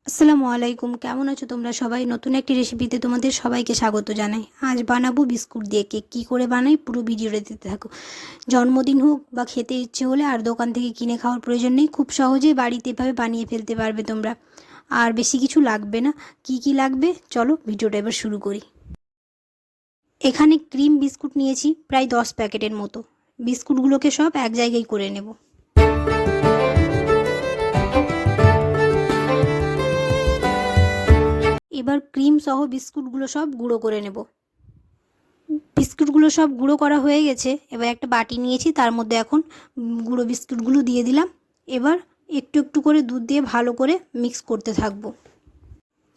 আসসালামু আলাইকুম, কেমন আছো তোমরা সবাই? নতুন একটি রেসিপিতে তোমাদের সবাইকে স্বাগত জানাই। আজ বানাবো বিস্কুট দিয়ে কেক। কী করে বানাই পুরো ভিডিওটা দিতে থাকো। জন্মদিন হোক বা খেতে ইচ্ছে হলে আর দোকান থেকে কিনে খাওয়ার প্রয়োজন নেই, খুব সহজেই বাড়িতে এভাবে বানিয়ে ফেলতে পারবে তোমরা। আর বেশি কিছু লাগবে না। কি কি লাগবে চলো ভিডিওটা এবার শুরু করি। এখানে ক্রিম বিস্কুট নিয়েছি প্রায় 10 প্যাকেটের মতো। বিস্কুটগুলোকে সব এক জায়গায় করে নেব। এবার ক্রিম সহ বিস্কুটগুলো সব গুঁড়ো করে নেব। বিস্কুটগুলো সব গুঁড়ো করা হয়ে গেছে। এবার একটা বাটি নিয়েছি, তার মধ্যে এখন গুঁড়ো বিস্কুটগুলো দিয়ে দিলাম। এবার একটু একটু করে দুধ দিয়ে ভালো করে মিক্স করতে থাকবো।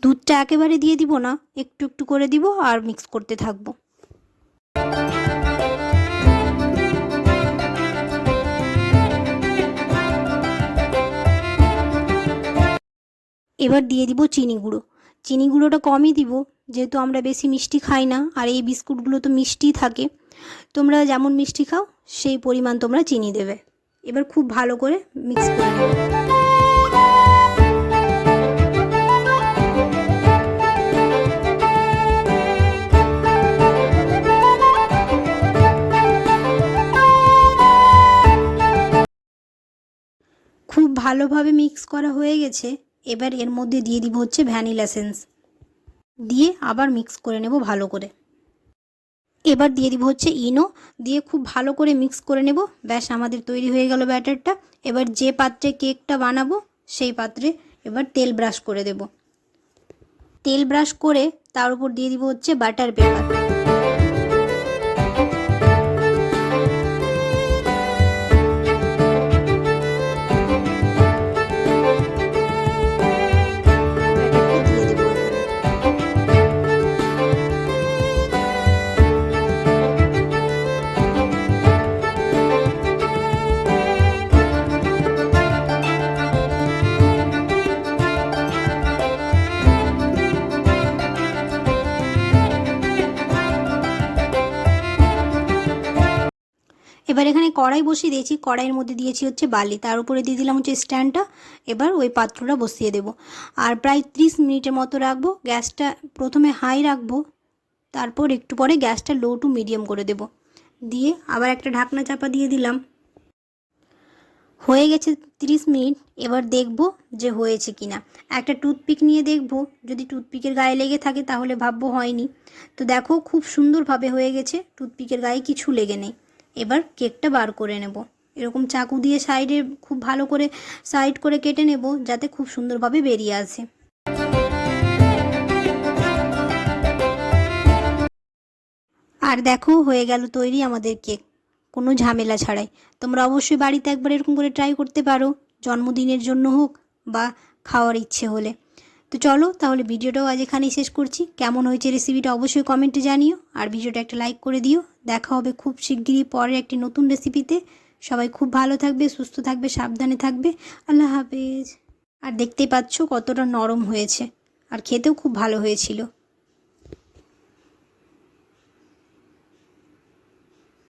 দুধটা একেবারে দিয়ে দিব না, একটু একটু করে দিব আর মিক্স করতে থাকবো। এবার দিয়ে দিব চিনি গুঁড়ো। চিনি গুঁড়োটা কমই দিব, যেহেতু আমরা বেশি মিষ্টি খাই না আর এই বিস্কুটগুলো তো মিষ্টি থাকে। তোমরা যেমন মিষ্টি খাও সেই পরিমাণ তোমরা চিনি দেবে। এবার খুব ভালো করে মিক্স করে নেবে। খুব ভালোভাবে মিক্স করা হয়ে গেছে। এবার এর মধ্যে দিয়ে দিব হচ্ছে ভ্যানিলা এসেন্স, দিয়ে আবার মিক্স করে নেব ভালো করে। এবার দিয়ে দিব হচ্ছে ইনো, দিয়ে খুব ভালো করে মিক্স করে নেব। ব্যাস আমাদের তৈরি হয়ে গেল ব্যাটারটা। এবার যে পাত্রে কেকটা বানাবো সেই পাত্রে এবার তেল ব্রাশ করে দেব। তেল ব্রাশ করে তার উপর দিয়ে দিব হচ্ছে বাটার পেপার। এবার এখানে কড়াই বসিয়ে দিয়েছি, কড়াইয়ের মধ্যে দিয়েছি হচ্ছে বালি, তার উপরে দিয়ে দিলাম হচ্ছে স্ট্যান্ডটা। এবার ওই পাত্রটা বসিয়ে দেব আর প্রায় 30 মিনিটের মতো রাখবো। গ্যাসটা প্রথমে হাই রাখবো, তারপর একটু পরে গ্যাসটা লো টু মিডিয়াম করে দেব। দিয়ে আবার একটা ঢাকনা চাপা দিয়ে দিলাম। হয়ে গেছে 30 মিনিট। এবার দেখব যে হয়েছে কিনা। একটা টুথপিক নিয়ে দেখব, যদি টুথপিকের গায়ে লেগে থাকে তাহলে ভাববো হয়নি। তো দেখো খুব সুন্দরভাবে হয়ে গেছে, টুথপিকের গায়ে কিছু লেগে নেই। এবার কেকটা বার করে নেব। এরকম চাকু দিয়ে সাইডে খুব ভালো করে সাইড করে কেটে নেব, যাতে খুব সুন্দরভাবে বেরিয়ে আসে। আর দেখো হয়ে গেল তৈরি আমাদের কেক, কোনো ঝামেলা ছাড়াই। তোমরা অবশ্যই বাড়িতে একবার এরকম করে ট্রাই করতে পারো, জন্মদিনের জন্য হোক বা খাওয়ার ইচ্ছে হলে। তো চলো তাহলে ভিডিওটাও আজ এখানেই শেষ করছি। কেমন হয়েছে রেসিপিটা অবশ্যই কমেন্টে জানিও, আর ভিডিওটা একটা লাইক করে দিও। দেখা হবে খুব শিগগিরই পরের একটি নতুন রেসিপিতে। সবাই খুব ভালো থাকবে, সুস্থ থাকবে, সাবধানে থাকবে। আল্লাহ হাফেজ। আর দেখতেই পাচ্ছ কতটা নরম হয়েছে, আর খেতেও খুব ভালো হয়েছিল।